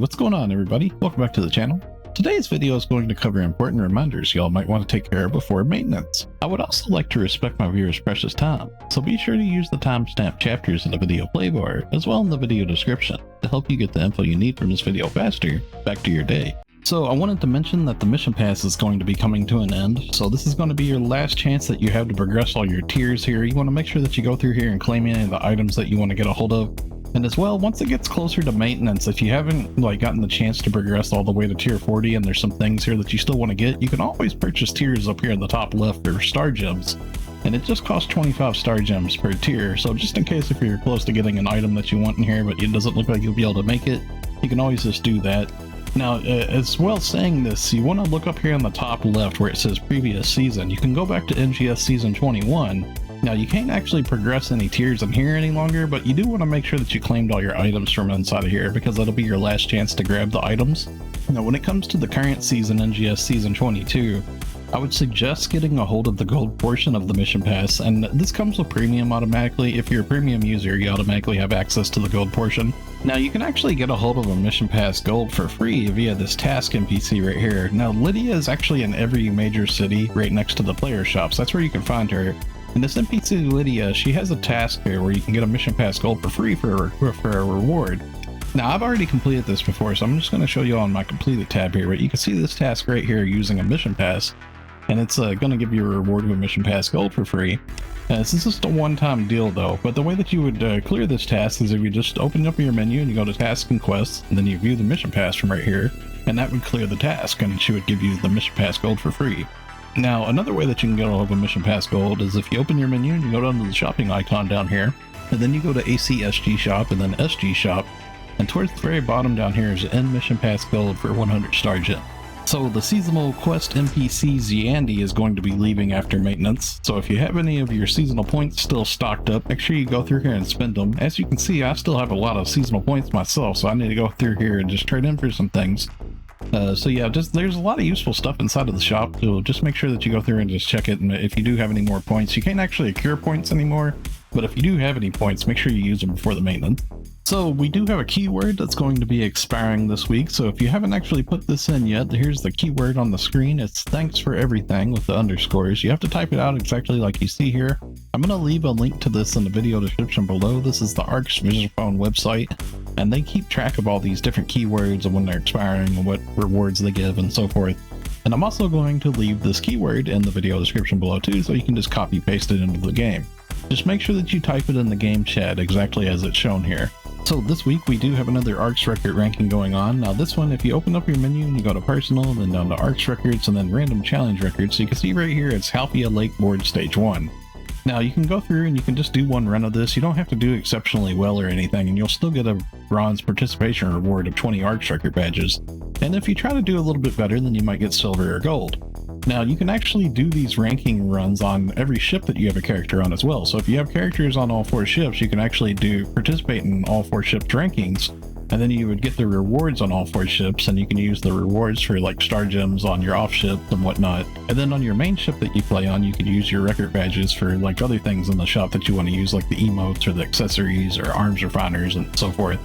what's going on everybody? Welcome back to the channel. Today's video is going to cover important reminders y'all might want to take care of before maintenance. I would also like to respect my viewers' precious time, so be sure to use the timestamp chapters in the video playbar, as well in the video description, to help you get the info you need from this video faster. Back to your day. So I wanted to mention that the mission pass is going to be coming to an end, so this is going to be your last chance that you have to progress all your tiers here. You want to make sure that you go through here and claim any of the items that you want to get a hold of. And as well, once it gets closer to maintenance, if you haven't gotten the chance to progress all the way to tier 40 and there's some things here that you still want to get, you can always purchase tiers up here in the top left or star gems. And it just costs 25 star gems per tier, so just in case if you're close to getting an item that you want in here but it doesn't look like you'll be able to make it, you can always just do that. Now, as well saying this, you want to look up here on the top left where it says previous season. You can go back to NGS season 21. Now, you can't actually progress any tiers in here any longer, but you do want to make sure that you claimed all your items from inside of here because that'll be your last chance to grab the items. Now, when it comes to the current season, NGS season 22, I would suggest getting a hold of the gold portion of the mission pass, and this comes with premium automatically. If you're a premium user, you automatically have access to the gold portion. Now, you can actually get a hold of a mission pass gold for free via this task NPC right here. Now, Lydia is actually in every major city right next to the player shops. That's where you can find her. And this NPC Lydia, she has a task here where you can get a mission pass gold for free for a reward. Now, I've already completed this before, so I'm just going to show you on my completed tab here, but you can see this task right here using a mission pass, and it's going to give you a reward of a mission pass gold for free. This is just a one-time deal though, but the way that you would clear this task is if you just open up your menu and you go to tasks and quests, and then you view the mission pass from right here, and that would clear the task, and she would give you the mission pass gold for free. Now, another way that you can get all of a mission pass gold is if you open your menu and you go down to the shopping icon down here, and then you go to ACSG shop and then SG shop, and towards the very bottom down here is N mission pass gold for 100 star gem. So the seasonal quest NPC Ziandi is going to be leaving after maintenance, so if you have any of your seasonal points still stocked up, make sure you go through here and spend them. As you can see, I still have a lot of seasonal points myself, so I need to go through here and just trade in for some things. So yeah, there's a lot of useful stuff inside of the shop, so just make sure that you go through and just check it, and if you do have any more points, you can't actually accrue points anymore, but if you do have any points, make sure you use them before the maintenance. So we do have a keyword that's going to be expiring this week, so if you haven't actually put this in yet, here's the keyword on the screen. It's thanks for everything with the underscores. You have to type it out exactly like you see here. I'm going to leave a link to this in the video description below. This is the Arks Vision Phone website, and they keep track of all these different keywords and when they're expiring and what rewards they give and so forth. And I'm also going to leave this keyword in the video description below too, so you can just copy paste it into the game. Just make sure that you type it in the game chat exactly as it's shown here. So this week we do have another Arks record ranking going on. Now this one, if you open up your menu and you go to personal, then down to Arks records, and then random challenge records, so you can see right here it's Halphia Lake Board Stage 1. Now you can go through and you can just do one run of this. You don't have to do exceptionally well or anything, and you'll still get a bronze participation reward of 20 Arks record badges. And if you try to do a little bit better, then you might get silver or gold. Now you can actually do these ranking runs on every ship that you have a character on as well. So if you have characters on all 4 ships, you can actually participate in all 4 ships rankings, and then you would get the rewards on all 4 ships, and you can use the rewards for like star gems on your off ship and whatnot. And then on your main ship that you play on, you can use your record badges for like other things in the shop that you want to use, like the emotes or the accessories or arms refiners and so forth.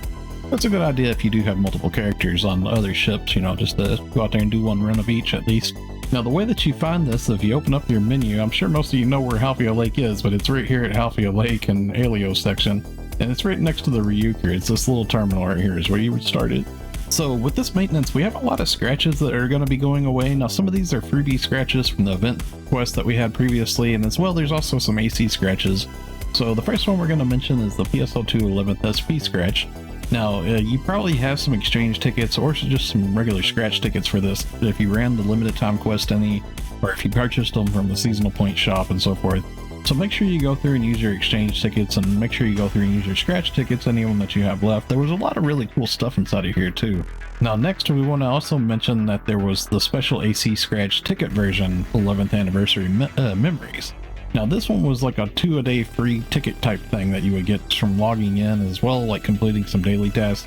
That's a good idea if you do have multiple characters on other ships, you know, just to go out there and do one run of each at least. Now the way that you find this, if you open up your menu, I'm sure most of you know where Halphia Lake is, but it's right here at Halphia Lake in Alio section, and it's right next to the Ryuker. It's this little terminal right here is where you would start it. So with this maintenance, we have a lot of scratches that are going to be going away. Now some of these are freebie scratches from the event quest that we had previously, and as well there's also some AC scratches. So the first one we're going to mention is the PSO2 11th SP scratch. Now, you probably have some exchange tickets or just some regular scratch tickets for this if you ran the limited time quest any, or if you purchased them from the seasonal point shop and so forth. So make sure you go through and use your exchange tickets, and make sure you go through and use your scratch tickets, any of them that you have left. There was a lot of really cool stuff inside of here too. Now next we want to also mention that there was the special AC scratch ticket version 11th anniversary memories. Now this one was like a 2-a-day free ticket type thing that you would get from logging in, as well like completing some daily tasks.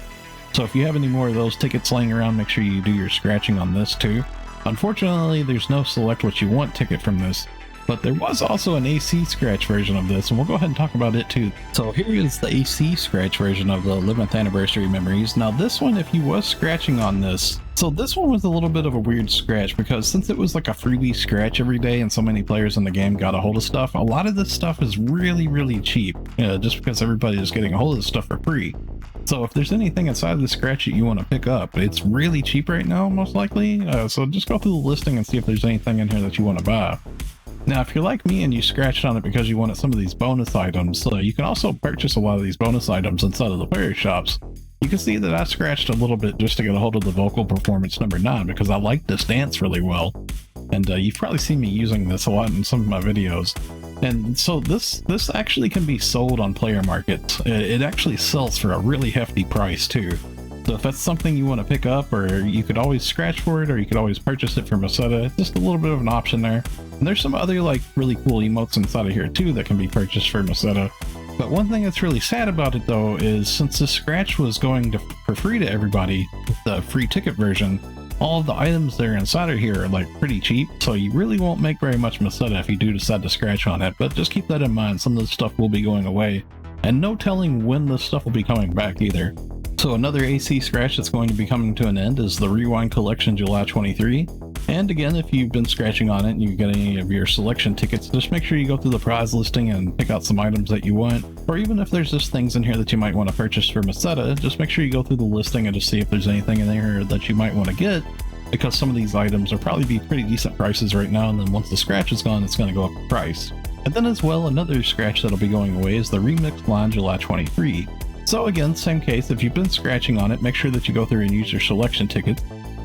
So if you have any more of those tickets laying around, make sure you do your scratching on this too. Unfortunately, there's no select what you want ticket from this, But there was also an AC scratch version of this, and we'll go ahead and talk about it too. So here is the AC scratch version of the 11th anniversary memories. Now this one, if you was scratching on this, so this one was a little bit of a weird scratch because since it was like a freebie scratch every day and so many players in the game got a hold of stuff, a lot of this stuff is really cheap, just because everybody is getting a hold of this stuff for free. So if there's anything inside of the scratch that you want to pick up, it's really cheap right now, most likely. So just go through the listing and see if there's anything in here that you want to buy. Now, if you're like me and you scratched on it because you wanted some of these bonus items, you can also purchase a lot of these bonus items inside of the player shops. You can see that I scratched a little bit just to get a hold of the vocal performance number 9 because I like this dance really well. And you've probably seen me using this a lot in some of my videos. And so this actually can be sold on player markets. It actually sells for a really hefty price too. So if that's something you want to pick up, or you could always scratch for it, or you could always purchase it from Meseta, just a little bit of an option there. And there's some other like really cool emotes inside of here too that can be purchased for Meseta. But one thing that's really sad about it though is since this scratch was going for free to everybody, the free ticket version, all of the items that are inside of here are like pretty cheap, so you really won't make very much Meseta if you do decide to scratch on it. But just keep that in mind, some of this stuff will be going away, and no telling when this stuff will be coming back either. So another AC scratch that's going to be coming to an end is the Rewind Collection July 23. And again, if you've been scratching on it and you get any of your selection tickets, just make sure you go through the prize listing and pick out some items that you want. Or even if there's just things in here that you might want to purchase for Meseta, just make sure you go through the listing and just see if there's anything in there that you might want to get, because some of these items will probably be pretty decent prices right now, and then once the scratch is gone, it's going to go up in price. And then as well, another scratch that'll be going away is the Remix Line July 23. So again, same case, if you've been scratching on it, make sure that you go through and use your selection tickets.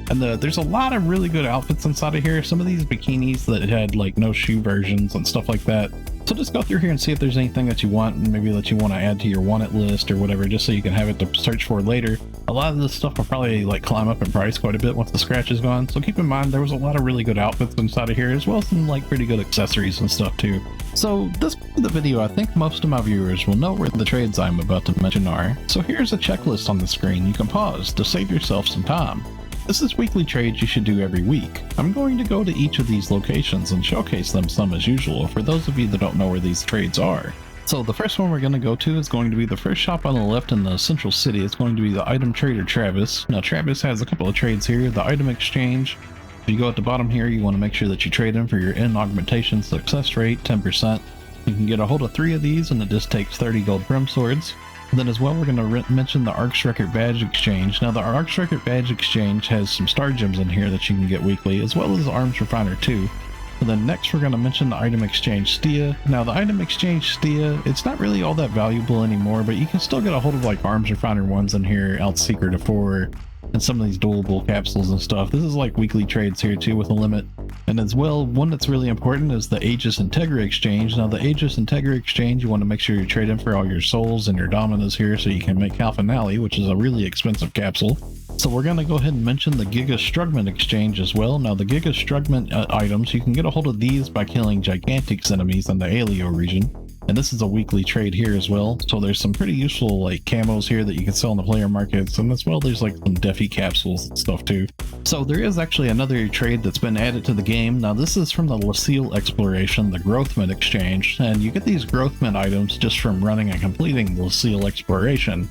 And there's a lot of really good outfits inside of here. Some of these bikinis that had like no shoe versions and stuff like that. So just go through here and see if there's anything that you want, and maybe that you want to add to your wanted list or whatever, just so you can have it to search for later. A lot of this stuff will probably like climb up in price quite a bit once the scratch is gone. So keep in mind, there was a lot of really good outfits inside of here, as well as some like pretty good accessories and stuff too. So this part of the video, I think most of my viewers will know where the trades I'm about to mention are. So here's a checklist on the screen you can pause to save yourself some time. This is weekly trades you should do every week. I'm going to go to each of these locations and showcase them some as usual for those of you that don't know where these trades are. So the first one we're going to go to is going to be the first shop on the left in the central city. It's going to be the Item Trader Travis. Now Travis has a couple of trades here. The Item Exchange. If you go at the bottom here, you want to make sure that you trade in for your N-Augmentation success rate, 10%. You can get a hold of 3 of these, and it just takes 30 gold Prim swords. And then as well, we're going to mention the Arks Record Badge Exchange. Now the Arks Record Badge Exchange has some star gems in here that you can get weekly, as well as Arms Refiner too. And then next we're going to mention the Item Exchange Stia. Now the Item Exchange Stia, it's not really all that valuable anymore, but you can still get a hold of like Arms Refiner ones in here, Outseeker to 4, and some of these doable capsules and stuff. This is like weekly trades here too with a limit. And as well, one that's really important is the Aegis Interga Exchange. Now the Aegis Interga Exchange, you want to make sure you trade in for all your souls and your dominas here so you can make Halphia, which is a really expensive capsule. So we're going to go ahead and mention the Giga Strugment Exchange as well. Now the Giga Strugment items, you can get a hold of these by killing Gigantics enemies in the Alio region. And this is a weekly trade here as well. So there's some pretty useful like camos here that you can sell in the player markets. And as well, there's like some Defi capsules and stuff too. So there is actually another trade that's been added to the game. Now this is from the Lucille exploration, the Growthment Exchange. And you get these Growthment items just from running and completing the Lucille exploration.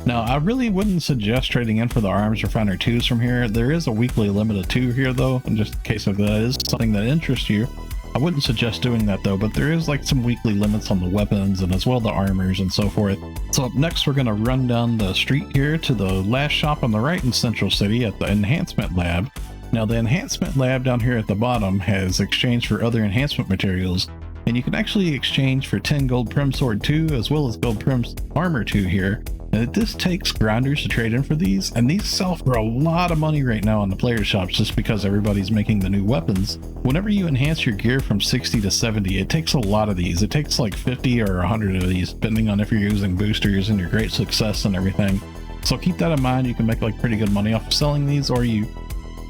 Now, I really wouldn't suggest trading in for the Arms Refiner 2s from here. There is a weekly limit of 2 here though, and just in case if that is something that interests you. I wouldn't suggest doing that though, but there is like some weekly limits on the weapons and as well the armors and so forth. So up next we're going to run down the street here to the last shop on the right in Central City at the Enhancement Lab. Now the Enhancement Lab down here at the bottom has exchange for other enhancement materials, and you can actually exchange for 10 gold Prim Sword 2 as well as gold Prim Armor 2 here. And this takes grinders to trade in for these, and these sell for a lot of money right now on the player shops just because everybody's making the new weapons. Whenever you enhance your gear from 60 to 70, it takes a lot of these. It takes like 50 or 100 of these, depending on if you're using boosters and your great success and everything. So keep that in mind. You can make like pretty good money off of selling these, or you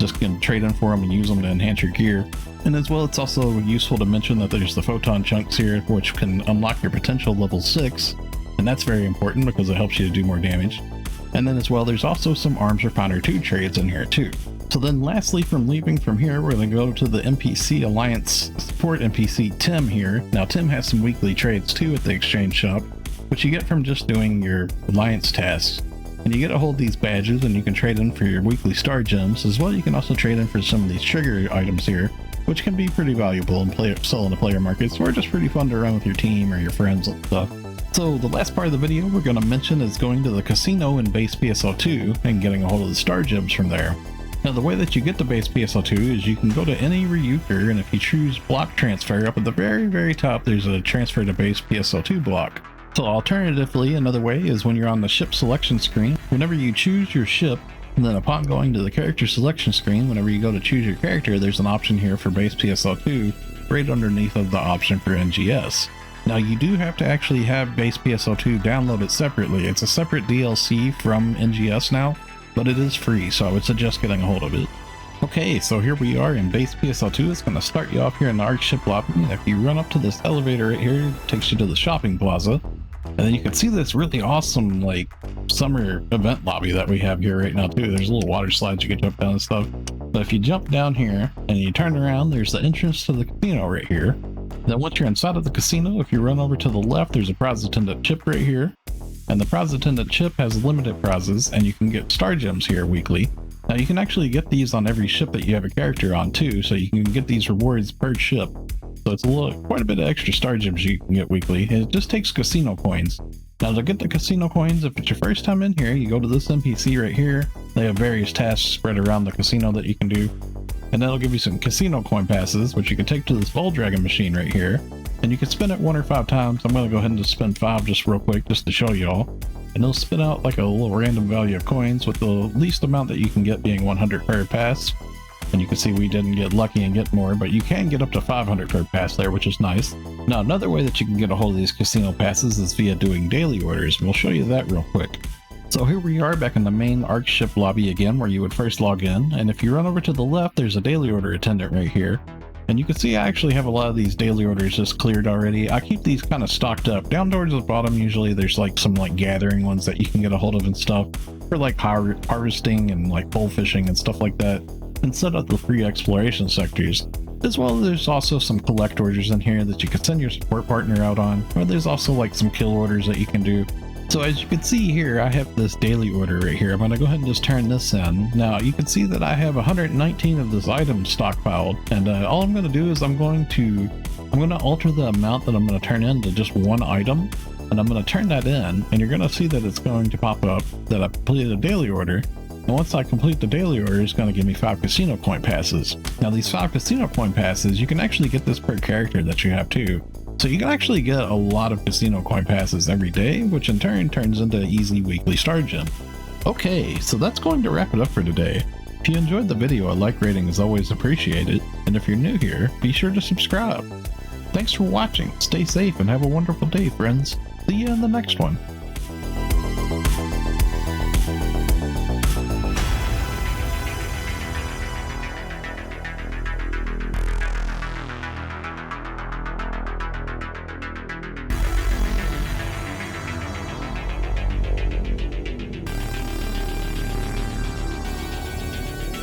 just can trade in for them and use them to enhance your gear. And as well, it's also useful to mention that there's the Photon chunks here, which can unlock your potential level 6. And that's very important because it helps you to do more damage. And then as well, there's also some Arms Refiner 2 trades in here too. So then lastly, from leaving from here, we're going to go to the NPC Alliance support NPC Tim here. Now Tim has some weekly trades too at the exchange shop, which you get from just doing your Alliance tasks. And you get a hold of these badges and you can trade in for your weekly star gems. As well, you can also trade in for some of these trigger items here, which can be pretty valuable and sell in the player markets, or just pretty fun to run with your team or your friends and stuff. So the last part of the video we're going to mention is going to the casino in base PSO2 and getting a hold of the star gems from there. Now the way that you get to base PSO2 is you can go to any Ryuker, and if you choose block transfer, up at the very top there's a transfer to base PSO2 block. So alternatively, another way is when you're on the ship selection screen, whenever you choose your ship, and then upon going to the character selection screen, whenever you go to choose your character, there's an option here for base PSO2 right underneath of the option for NGS. Now you do have to actually have base PSO2 downloaded separately. It's a separate DLC from NGS now, but it is free, so I would suggest getting a hold of it. Okay, so here we are in base PSO2. It's going to start you off here in the Arks ship lobby. If you run up to this elevator right here, it takes you to the shopping plaza. And then you can see this really awesome, like, summer event lobby that we have here right now too. There's little water slides you can jump down and stuff. But if you jump down here and you turn around, there's the entrance to the casino right here. Then once you're inside of the casino, if you run over to the left, there's a prize attendant chip right here. And the prize attendant chip has limited prizes, and you can get star gems here weekly. Now you can actually get these on every ship that you have a character on too, so you can get these rewards per ship. So it's quite a bit of extra star gems you can get weekly, and it just takes casino coins. Now to get the casino coins, if it's your first time in here, you go to this NPC right here. They have various tasks spread around the casino that you can do, and that'll give you some casino coin passes, which you can take to this Ball Dragon machine right here. And you can spin it 1 or 5 times. I'm going to go ahead and just spin 5 just real quick, just to show y'all. And it'll spin out like a little random value of coins, with the least amount that you can get being 100 per pass. And you can see we didn't get lucky and get more, but you can get up to 500 per pass there, which is nice. Now another way that you can get a hold of these casino passes is via doing daily orders, and we'll show you that real quick. So here we are back in the main Arks ship lobby again, where you would first log in. And if you run over to the left, there's a daily order attendant right here. And you can see I actually have a lot of these daily orders just cleared already. I keep these kind of stocked up. Down towards the bottom, usually there's like some like gathering ones that you can get a hold of and stuff, for like harvesting and like pole fishing and stuff like that, and set up the free exploration sectors. As well, there's also some collect orders in here that you can send your support partner out on, or there's also like some kill orders that you can do. So as you can see here, I have this daily order right here. I'm going to go ahead and just turn this in. Now you can see that I have 119 of this item stockpiled, and all I'm going to do is I'm going to alter the amount that I'm going to turn in to just one item, and I'm going to turn that in, and you're going to see that it's going to pop up that I completed a daily order. And once I complete the daily order, it's going to give me 5 casino coin passes. Now these 5 casino coin passes, you can actually get this per character that you have too. So you can actually get a lot of casino coin passes every day, which in turn turns into easy weekly star gem. Okay, so that's going to wrap it up for today. If you enjoyed the video, a like rating is always appreciated, and if you're new here, be sure to subscribe. Thanks for watching, stay safe, and have a wonderful day, friends. See you in the next one.